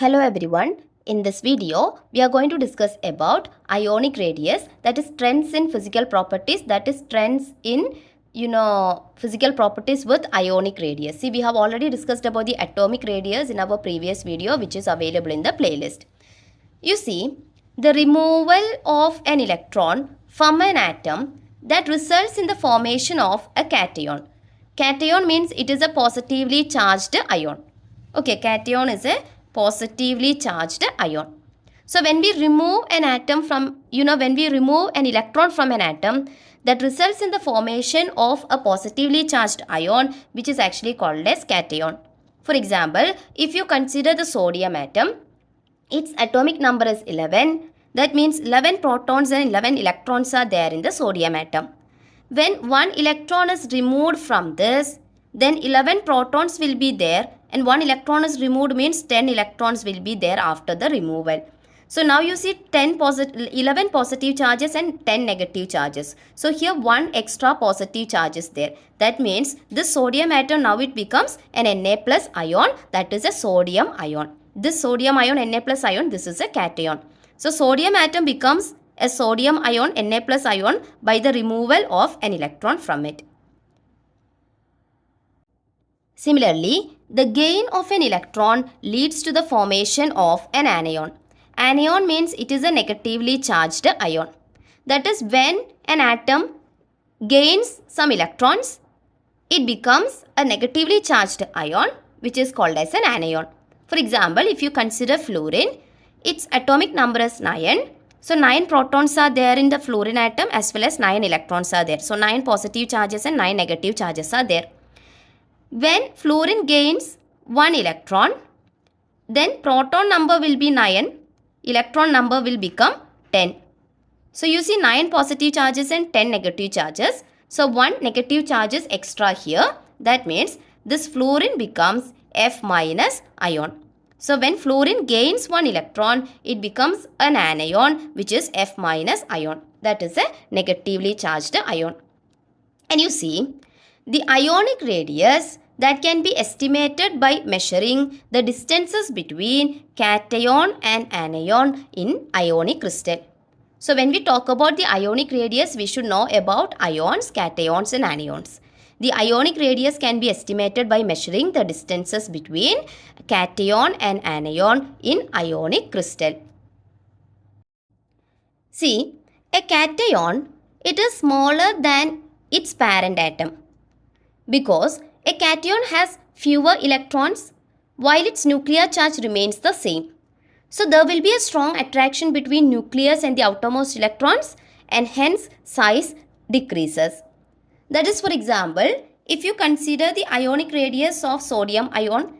Hello everyone. In this video, we are going to discuss about ionic radius, that is trends in physical properties, that is trends in physical properties with ionic radius. See, we have already discussed about the atomic radius in our previous video, which is available in the playlist. You see, the removal of an electron from an atom that results in the formation of a cation. Cation means it is a positively charged ion. Okay, cation is a positively charged ion. So when we remove an atom from, when we remove an electron from an atom, that results in the formation of a positively charged ion, which is actually called as cation. For example, if you consider the sodium atom, its atomic number is 11. That means 11 protons and 11 electrons are there in the sodium atom. When one electron is removed from this, then 11 protons will be there, and 1 electron is removed means 10 electrons will be there after the removal. So now you see 11 positive charges and 10 negative charges. So here 1 extra positive charge is there. That means this sodium atom now it becomes an Na plus ion, that is a sodium ion. This sodium ion Na plus ion, this is a cation. So sodium atom becomes a sodium ion Na plus ion by the removal of an electron from it. Similarly, the gain of an electron leads to the formation of an anion. Anion means it is a negatively charged ion. That is, when an atom gains some electrons, it becomes a negatively charged ion, which is called as an anion. For example, if you consider fluorine, its atomic number is 9. So 9 protons are there in the fluorine atom as well as 9 electrons are there. So 9 positive charges and 9 negative charges are there. When fluorine gains 1 electron, then proton number will be 9, electron number will become 10. So you see 9 positive charges and 10 negative charges. So 1 negative charge is extra here. That means this fluorine becomes F minus ion. So when fluorine gains 1 electron, it becomes an anion, which is F minus ion. That is a negatively charged ion. And you see, the ionic radius that can be estimated by measuring the distances between cation and anion in ionic crystal. So when we talk about the ionic radius, we should know about ions, cations and anions. The ionic radius can be estimated by measuring the distances between cation and anion in ionic crystal. See, a cation, it is smaller than its parent atom, because a cation has fewer electrons while its nuclear charge remains the same. So there will be a strong attraction between nucleus and the outermost electrons, and hence size decreases. That is, for example, if you consider the ionic radius of sodium ion,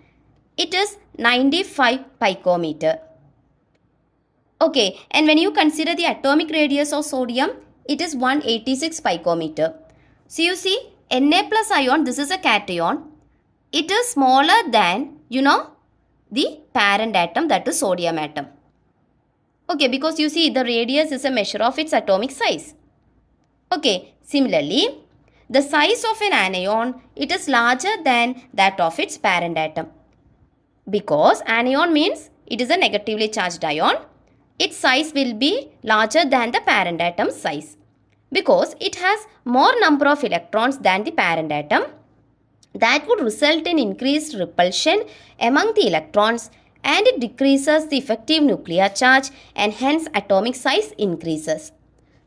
it is 95 picometer. Okay, and when you consider the atomic radius of sodium, it is 186 picometer. So you see, Na plus ion, this is a cation. It is smaller than, the parent atom, that is sodium atom. Okay, because you see the radius is a measure of its atomic size. Okay, similarly, the size of an anion, it is larger than that of its parent atom. Because anion means it is a negatively charged ion, its size will be larger than the parent atom's size, because it has more number of electrons than the parent atom. That would result in increased repulsion among the electrons, and it decreases the effective nuclear charge, and hence atomic size increases.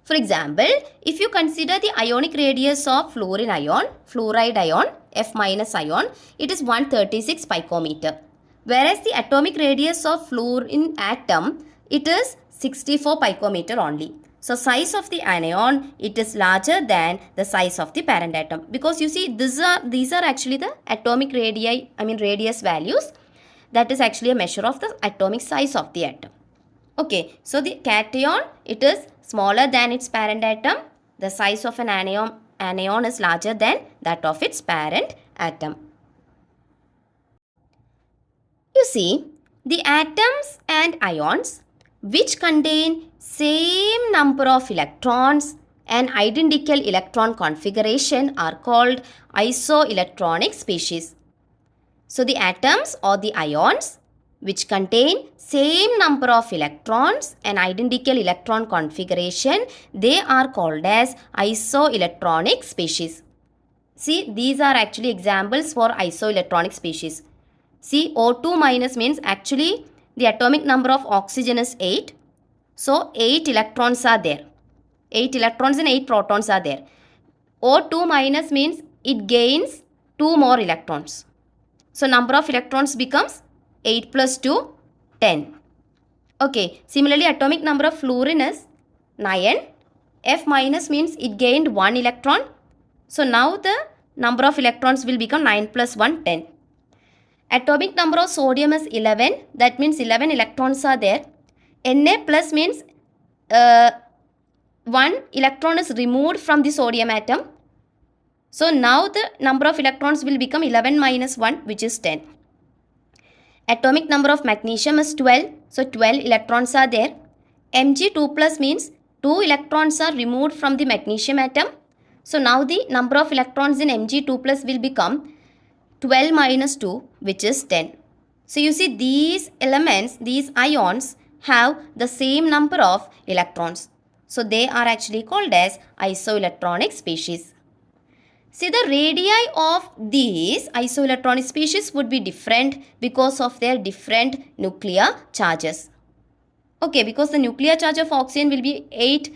For example, if you consider the ionic radius of fluoride ion, F minus ion, it is 136 picometer. Whereas the atomic radius of fluorine atom, it is 64 picometer only. So size of the anion, it is larger than the size of the parent atom, because you see these are actually the atomic radius values. That is actually a measure of the atomic size of the atom. Okay, so the cation, it is smaller than its parent atom. The size of an anion is larger than that of its parent atom. You see, the atoms and ions which contain same number of electrons and identical electron configuration are called isoelectronic species. So the atoms or the ions which contain same number of electrons and identical electron configuration, they are called as isoelectronic species. See, these are actually examples for isoelectronic species. See, O2 minus means actually the atomic number of oxygen is 8. So, 8 electrons are there. 8 electrons and 8 protons are there. O2 minus means it gains 2 more electrons. So, number of electrons becomes 8 plus 2, 10. Okay, similarly atomic number of fluorine is 9. F minus means it gained 1 electron. So, now the number of electrons will become 9 plus 1, 10. Atomic number of sodium is 11. That means 11 electrons are there. Na plus means 1 electron is removed from the sodium atom. So, now the number of electrons will become 11 minus 1, which is 10. Atomic number of magnesium is 12. So, 12 electrons are there. Mg2 plus means 2 electrons are removed from the magnesium atom. So, now the number of electrons in Mg2 plus will become 12 minus 2, which is 10. So, you see these elements, these ions have the same number of electrons. So, they are actually called as isoelectronic species. See, the radii of these isoelectronic species would be different because of their different nuclear charges. Okay, because the nuclear charge of oxygen will be 8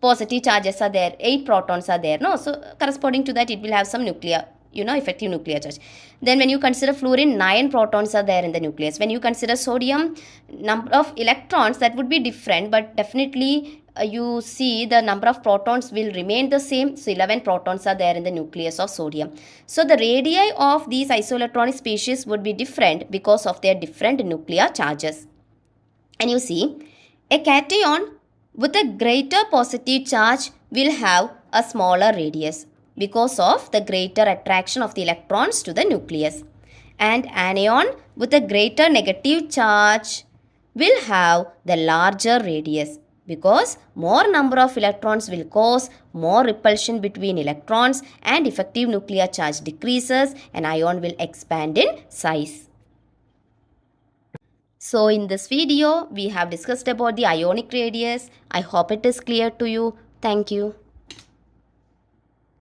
positive charges are there, 8 protons are there, no? So, corresponding to that it will have some nuclear, effective nuclear charge. Then when you consider fluorine, 9 protons are there in the nucleus. When you consider sodium, number of electrons, that would be different, but definitely you see the number of protons will remain the same. So, 11 protons are there in the nucleus of sodium. So, the radii of these isoelectronic species would be different because of their different nuclear charges. And you see, a cation with a greater positive charge will have a smaller radius because of the greater attraction of the electrons to the nucleus. And anion with a greater negative charge will have the larger radius because more number of electrons will cause more repulsion between electrons and effective nuclear charge decreases and ion will expand in size. So in this video, we have discussed about the ionic radius. I hope it is clear to you. Thank you.